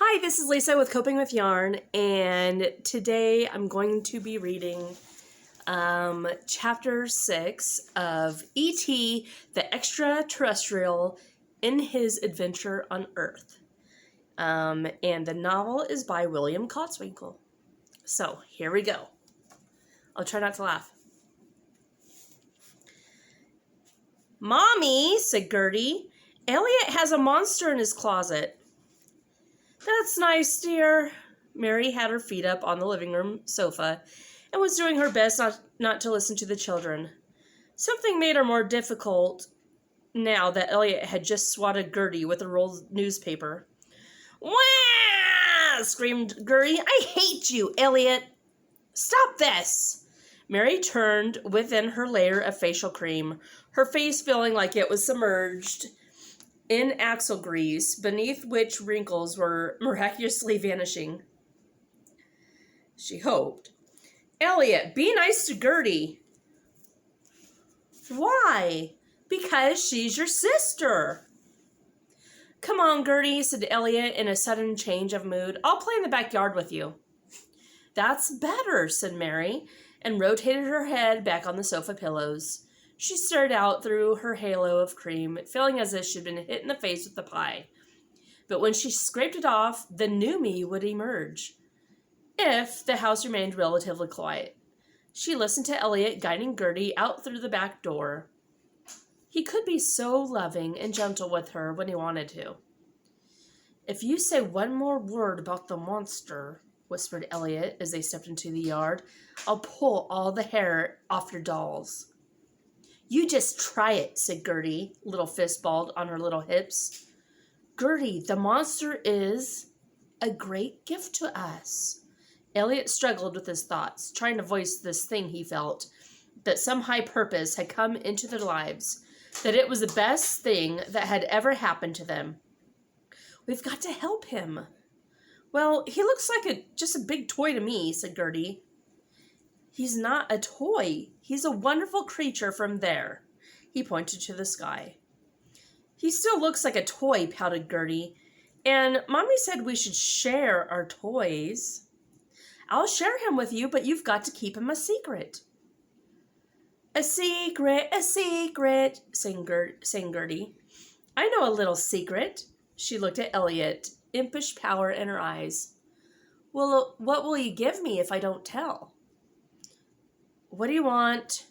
Hi, this is Lisa with Coping with Yarn, and today I'm going to be reading Chapter 6 of E.T. the extra-terrestrial in his adventure on Earth. And the novel is by William Cotswinkle. So, here we go. I'll try not to laugh. "Mommy," said Gertie, "Elliot has a monster in his closet." "That's nice, dear." Mary had her feet up on the living room sofa and was doing her best not to listen to the children. Something made her more difficult now that Elliot had just swatted Gertie with a rolled newspaper. "Wah!" screamed Gertie. "I hate you, Elliot." "Stop this!" Mary turned within her layer of facial cream, her face feeling like it was submerged in axle grease, beneath which wrinkles were miraculously vanishing. She hoped. "Elliot, be nice to Gertie." "Why?" "Because she's your sister." "Come on, Gertie," said Elliot in a sudden change of mood. "I'll play in the backyard with you." "That's better," said Mary, and rotated her head back on the sofa pillows. She stared out through her halo of cream, feeling as if she'd been hit in the face with the pie. But when she scraped it off, the new me would emerge, if the house remained relatively quiet. She listened to Elliot guiding Gertie out through the back door. He could be so loving and gentle with her when he wanted to. "If you say one more word about the monster," whispered Elliot as they stepped into the yard, "I'll pull all the hair off your dolls." "You just try it," said Gertie, little fist balled on her little hips. "Gertie, the monster is a great gift to us." Elliot struggled with his thoughts, trying to voice this thing he felt, that some high purpose had come into their lives, that it was the best thing that had ever happened to them. "We've got to help him." "Well, he looks like just a big toy to me," said Gertie. "He's not a toy. He's a wonderful creature from there." He pointed to the sky. "He still looks like a toy," pouted Gertie. "And Mommy said we should share our toys." "I'll share him with you, but you've got to keep him a secret." A secret, sang Gertie. "I know a little secret." She looked at Elliot, impish power in her eyes. "Well, what will you give me if I don't tell?" "What do you want?"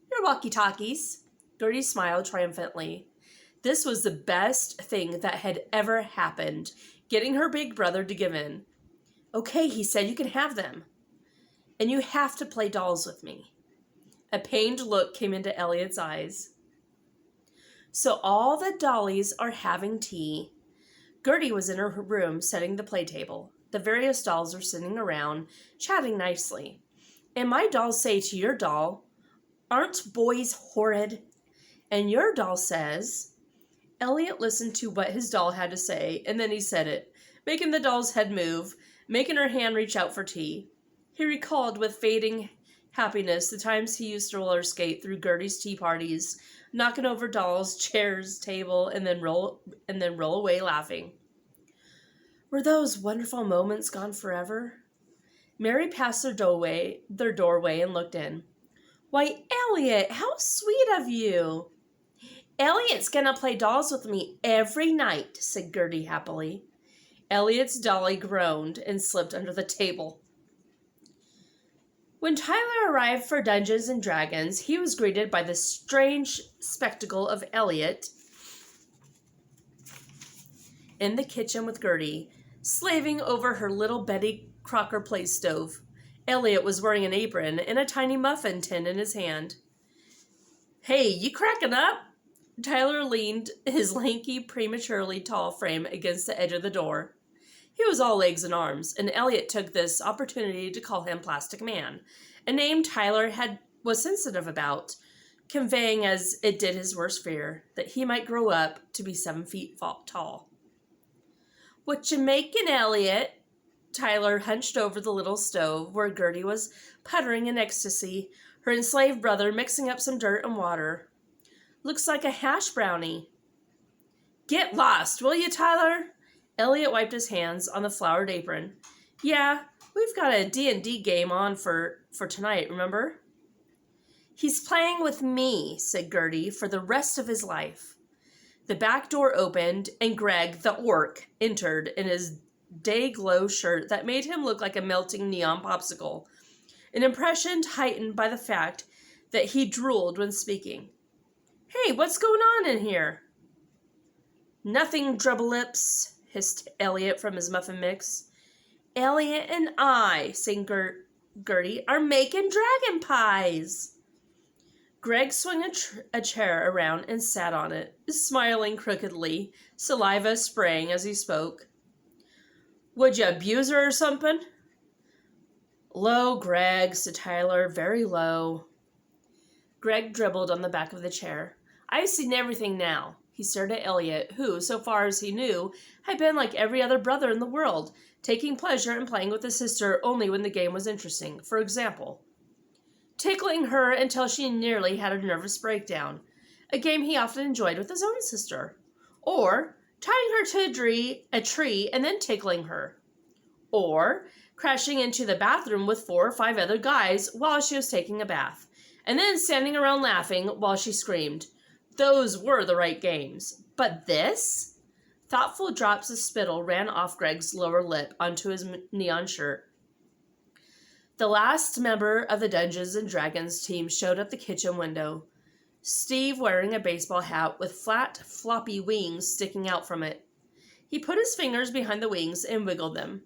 "Your walkie-talkies." Gertie smiled triumphantly. This was the best thing that had ever happened, getting her big brother to give in. "Okay," he said, "you can have them. And you have to play dolls with me." A pained look came into Elliot's eyes. So all the dollies are having tea. Gertie was in her room setting the play table. The various dolls are sitting around, chatting nicely. And my dolls say to your doll, "Aren't boys horrid?" And your doll says... Elliot listened to what his doll had to say, and then he said it, making the doll's head move, making her hand reach out for tea. He recalled with fading happiness the times he used to roller skate through Gertie's tea parties, knocking over dolls, chairs, table, and then roll away laughing. Were those wonderful moments gone forever? Mary passed their doorway and looked in. "Why, Elliot, how sweet of you!" "Elliot's gonna play dolls with me every night," said Gertie happily. Elliot's dolly groaned and slipped under the table. When Tyler arrived for Dungeons and Dragons, he was greeted by the strange spectacle of Elliot in the kitchen with Gertie, slaving over her little Betty Crocker play stove. Elliot was wearing an apron and a tiny muffin tin in his hand. "Hey, you cracking up?" Tyler leaned his lanky, prematurely tall frame against the edge of the door. He was all legs and arms, and Elliot took this opportunity to call him Plastic Man, a name Tyler was sensitive about, conveying as it did his worst fear, that he might grow up to be 7 feet tall. "What you making, Elliot?" Tyler hunched over the little stove where Gertie was puttering in ecstasy, her enslaved brother mixing up some dirt and water. "Looks like a hash brownie." "Get lost, will you, Tyler?" Elliot wiped his hands on the flowered apron. Yeah, we've got a D&D game on for tonight, remember? He's playing with me, said Gertie, for the rest of his life. The back door opened, and Greg, the orc, entered in his day-glow shirt that made him look like a melting neon popsicle, an impression heightened by the fact that he drooled when speaking. Hey, what's going on in here? Nothing, Drubble-Lips, hissed Elliot from his muffin mix. Elliot and I, sang Gertie, are making dragon pies. Greg swung a chair around and sat on it, smiling crookedly, saliva spraying as he spoke. Would you abuse her or something? Low, Greg, said Tyler, very low. Greg dribbled on the back of the chair. I've seen everything now. He stared at Elliot, who, so far as he knew, had been like every other brother in the world, taking pleasure in playing with his sister only when the game was interesting. For example, tickling her until she nearly had a nervous breakdown, a game he often enjoyed with his own sister. Or tying her to a tree and then tickling her. Or crashing into the bathroom with 4 or 5 other guys while she was taking a bath, and then standing around laughing while she screamed. Those were the right games. But this? Thoughtful drops of spittle ran off Greg's lower lip onto his neon shirt. The last member of the Dungeons & Dragons team showed at the kitchen window, Steve wearing a baseball hat with flat, floppy wings sticking out from it. He put his fingers behind the wings and wiggled them.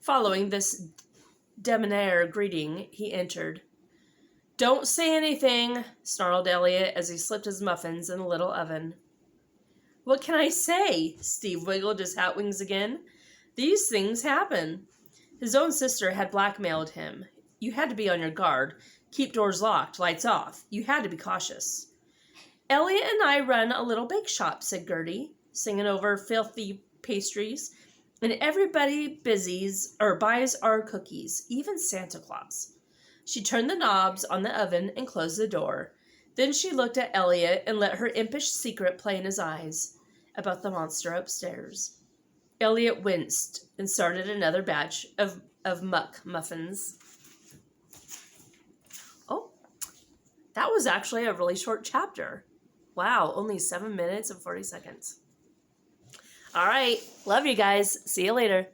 Following this debonair greeting, he entered. Don't say anything, snarled Elliot as he slipped his muffins in the little oven. What can I say? Steve wiggled his hat wings again. These things happen. His own sister had blackmailed him. You had to be on your guard. Keep doors locked, lights off. You had to be cautious. Elliot and I run a little bake shop, said Gertie, singing over filthy pastries, and everybody buys our cookies, even Santa Claus. She turned the knobs on the oven and closed the door. Then she looked at Elliot and let her impish secret play in his eyes about the monster upstairs. Elliot winced and started another batch of muck muffins. Oh, that was actually a really short chapter. Wow, only 7 minutes and 40 seconds. All right, love you guys. See you later.